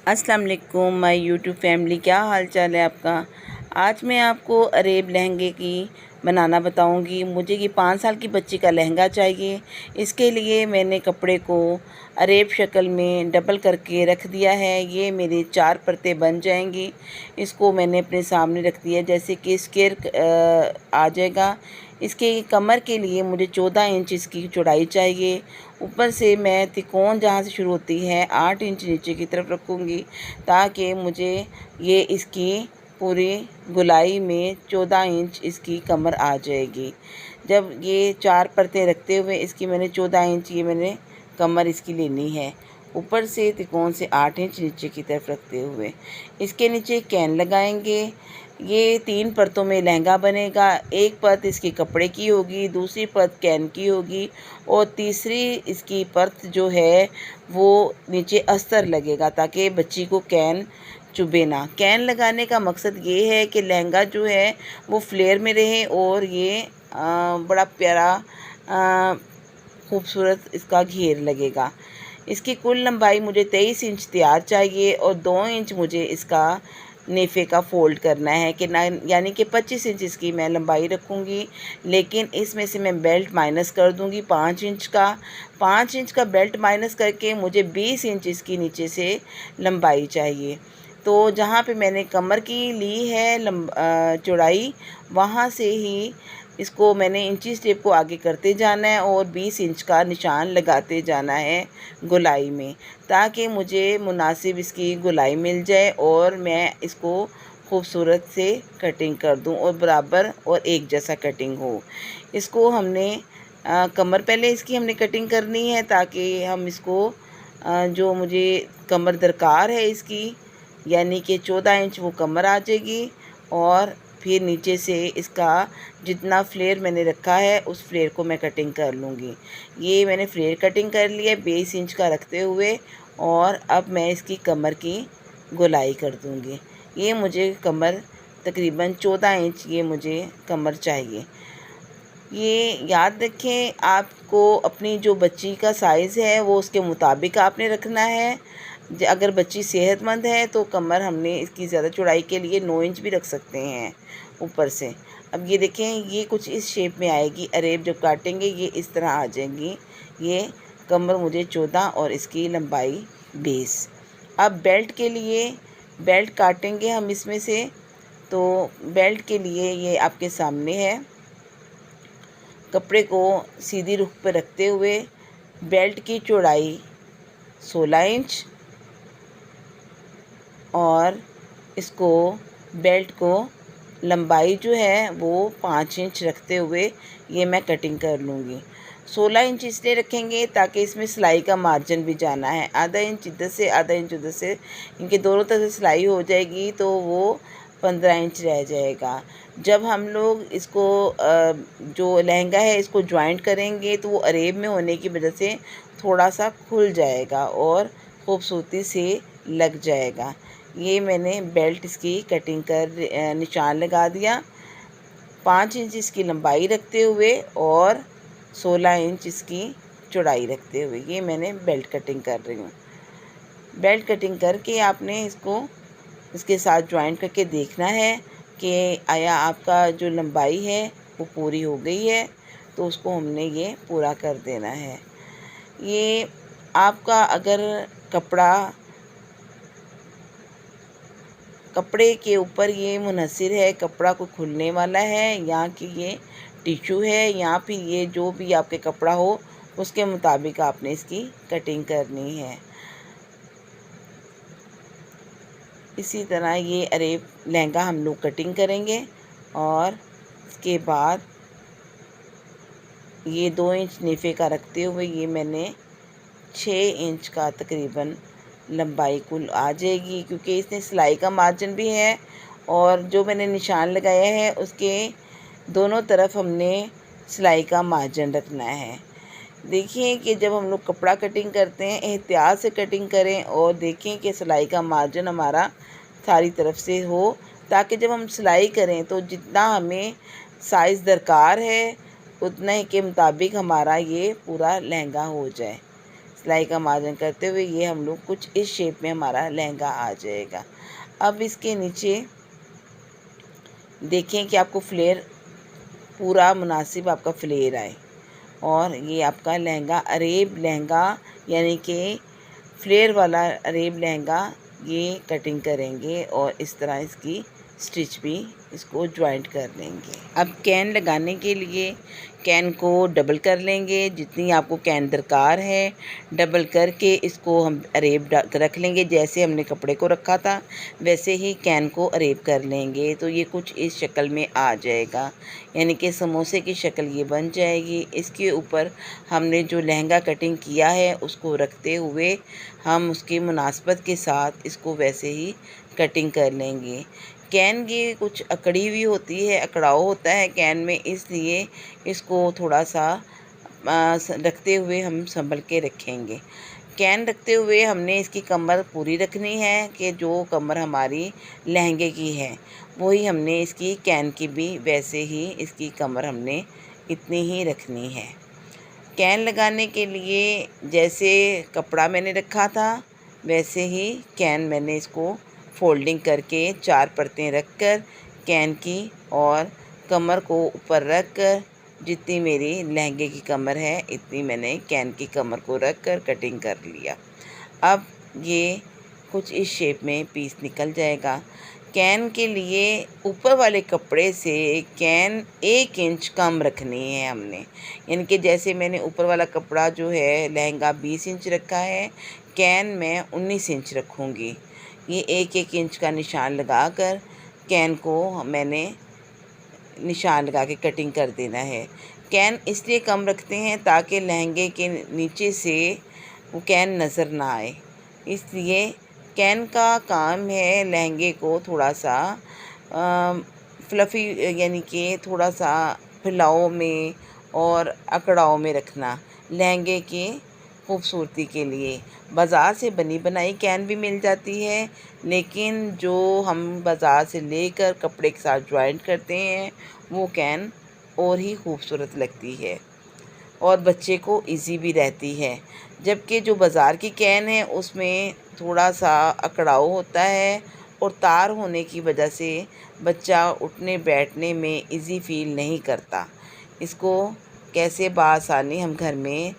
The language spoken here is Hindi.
अस्सलाम वालेकुम माय यूट्यूब फैमिली, क्या हाल चाल है आपका। आज मैं आपको अरेब लहंगे की बनाना बताऊंगी। मुझे ये 5 साल की बच्ची का लहंगा चाहिए। इसके लिए मैंने कपड़े को अरेब शक्ल में डबल करके रख दिया है। ये मेरी 4 परतें बन जाएंगी। इसको मैंने अपने सामने रख दिया जैसे कि स्क्वायर आ जाएगा। इसके कमर के लिए मुझे 14 इंच इसकी चौड़ाई चाहिए। ऊपर से मैं तिकोन जहाँ से शुरू होती है 8 इंच नीचे की तरफ रखूँगी, ताकि मुझे ये इसकी पूरी गोलाई में 14 इंच इसकी कमर आ जाएगी। जब ये 4 परतें रखते हुए इसकी मैंने 14 इंच ये मैंने कमर इसकी लेनी है। ऊपर से त्रिकोण से 8 इंच नीचे की तरफ रखते हुए इसके नीचे कैन लगाएंगे। ये 3 परतों में लहंगा बनेगा। एक परत इसकी कपड़े की होगी, दूसरी परत कैन की होगी और तीसरी इसकी परत जो है वो नीचे अस्तर लगेगा, ताकि बच्ची को कैन चुभे ना। कैन लगाने का मकसद ये है कि लहंगा जो है वो फ्लेयर में रहे और ये बड़ा प्यारा खूबसूरत इसका घेर लगेगा। इसकी कुल लंबाई मुझे 23 इंच तैयार चाहिए और 2 इंच मुझे इसका नेफे का फ़ोल्ड करना है कि ना, यानी कि 25 इंच इसकी मैं लंबाई रखूँगी। लेकिन इसमें से मैं बेल्ट माइनस कर दूँगी 5 इंच का। 5 इंच का बेल्ट माइनस करके मुझे 20 इंच इसकी नीचे से लंबाई चाहिए। तो जहाँ पे मैंने कमर की ली है चौड़ाई, वहाँ से ही इसको मैंने इंची स्टेप को आगे करते जाना है और 20 इंच का निशान लगाते जाना है गोलाई में, ताकि मुझे मुनासिब इसकी गोलाई मिल जाए और मैं इसको खूबसूरत से कटिंग कर दूं और बराबर और एक जैसा कटिंग हो। इसको हमने कमर पहले इसकी हमने कटिंग करनी है, ताकि हम इसको जो मुझे कमर दरकार है इसकी, यानी कि 14 इंच वो कमर आ जाएगी। और फिर नीचे से इसका जितना फ्लेयर मैंने रखा है उस फ्लेयर को मैं कटिंग कर लूँगी। ये मैंने फ्लेयर कटिंग कर लिया 20 इंच का रखते हुए, और अब मैं इसकी कमर की गोलाई कर दूँगी। ये मुझे कमर तकरीबन 14 इंच ये मुझे कमर चाहिए। ये याद रखें, आपको अपनी जो बच्ची का साइज़ है वो उसके मुताबिक आपने रखना है। अगर बच्ची सेहतमंद है तो कमर हमने इसकी ज़्यादा चौड़ाई के लिए 9 इंच भी रख सकते हैं ऊपर से। अब ये देखें, ये कुछ इस शेप में आएगी। अरेब जब काटेंगे ये इस तरह आ जाएंगी। ये कमर मुझे 14 और इसकी लंबाई 20। अब बेल्ट के लिए बेल्ट काटेंगे हम इसमें से। तो बेल्ट के लिए ये आपके सामने है। कपड़े को सीधी रुख पर रखते हुए बेल्ट की चौड़ाई 16 इंच और इसको बेल्ट को लंबाई जो है वो 5 इंच रखते हुए ये मैं कटिंग कर लूँगी। 16 इंच इसलिए रखेंगे ताकि इसमें सिलाई का मार्जिन भी जाना है। आधा इंच इधर से आधा इंच उधर से, इनके दोनों तरफ से सिलाई हो जाएगी तो वो 15 इंच रह जाएगा। जब हम लोग इसको जो लहंगा है इसको जॉइंट करेंगे तो वो अरेब में होने की वजह से थोड़ा सा खुल जाएगा और खूबसूरती से लग जाएगा। ये मैंने बेल्ट इसकी कटिंग कर निशान लगा दिया। 5 इंच इसकी लंबाई रखते हुए और 16 इंच इसकी चौड़ाई रखते हुए ये मैंने बेल्ट कटिंग कर रही हूँ। बेल्ट कटिंग करके आपने इसको इसके साथ जॉइंट करके देखना है कि आया आपका जो लंबाई है वो पूरी हो गई है, तो उसको हमने ये पूरा कर देना है। ये आपका अगर कपड़े के ऊपर ये मुनहसर है, कपड़ा को खुलने वाला है या कि ये टिश्यू है, या फिर ये जो भी आपके कपड़ा हो उसके मुताबिक आपने इसकी कटिंग करनी है। इसी तरह ये अरेब लहंगा हम लोग कटिंग करेंगे और इसके बाद ये 2 इंच नेफे का रखते हुए ये मैंने 6 इंच का तकरीबन लंबाई कुल आ जाएगी, क्योंकि इसमें सिलाई का मार्जिन भी है और जो मैंने निशान लगाया है उसके दोनों तरफ हमने सिलाई का मार्जिन रखना है। देखिए कि जब हम लोग कपड़ा कटिंग करते हैं एहतियात से कटिंग करें और देखें कि सिलाई का मार्जिन हमारा सारी तरफ से हो, ताकि जब हम सिलाई करें तो जितना हमें साइज़ दरकार है उतना ही के मुताबिक हमारा ये पूरा लहंगा हो जाए। सिलाई का मार्जिन करते हुए ये हम लोग कुछ इस शेप में हमारा लहंगा आ जाएगा। अब इसके नीचे देखें कि आपको फ्लेयर पूरा मुनासिब आपका फ्लेयर आए, और ये आपका लहंगा अरेब लहंगा यानी कि फ्लेयर वाला अरेब लहंगा ये कटिंग करेंगे, और इस तरह इसकी स्टिच भी इसको जॉइंट कर लेंगे। अब कैन लगाने के लिए कैन को डबल कर लेंगे, जितनी आपको कैन दरकार है डबल करके इसको हम अरेब रख लेंगे। जैसे हमने कपड़े को रखा था वैसे ही कैन को अरेब कर लेंगे, तो ये कुछ इस शक्ल में आ जाएगा, यानी कि समोसे की शक्ल ये बन जाएगी। इसके ऊपर हमने जो लहंगा कटिंग किया है उसको रखते हुए हम उसकी मुनासबत के साथ इसको वैसे ही कटिंग कर लेंगे। कैन ये कुछ अकड़ी हुई होती है, अकड़ाव होता है कैन में, इसलिए इसको थोड़ा सा रखते हुए हम संभल के रखेंगे। कैन रखते हुए हमने इसकी कमर पूरी रखनी है कि जो कमर हमारी लहंगे की है वही हमने इसकी कैन की भी वैसे ही इसकी कमर हमने इतनी ही रखनी है। कैन लगाने के लिए जैसे कपड़ा मैंने रखा था वैसे ही कैन मैंने इसको फोल्डिंग करके 4 परतें रखकर कैन की और कमर को ऊपर रख कर जितनी मेरी लहंगे की कमर है इतनी मैंने कैन की कमर को रख कर कटिंग कर लिया। अब ये कुछ इस शेप में पीस निकल जाएगा। कैन के लिए ऊपर वाले कपड़े से कैन 1 इंच कम रखनी है हमने, यानी कि जैसे मैंने ऊपर वाला कपड़ा जो है लहंगा 20 इंच रखा है, कैन मैं 19 इंच रखूँगी। ये 1-1 इंच का निशान लगा कर कैन को मैंने निशान लगा के कटिंग कर देना है। कैन इसलिए कम रखते हैं ताकि लहंगे के नीचे से वो कैन नज़र ना आए, इसलिए कैन का काम है लहंगे को थोड़ा सा फ्लफ़ी यानी कि थोड़ा सा फैलाव में और अकड़ाव में रखना लहंगे के खूबसूरती के लिए। बाज़ार से बनी बनाई कैन भी मिल जाती है, लेकिन जो हम बाज़ार से लेकर कपड़े के साथ जॉइंट करते हैं वो कैन और ही खूबसूरत लगती है और बच्चे को इजी भी रहती है। जबकि जो बाज़ार की कैन है उसमें थोड़ा सा अकड़ाव होता है और तार होने की वजह से बच्चा उठने बैठने में इजी फील नहीं करता। इसको कैसे बआसानी हम घर में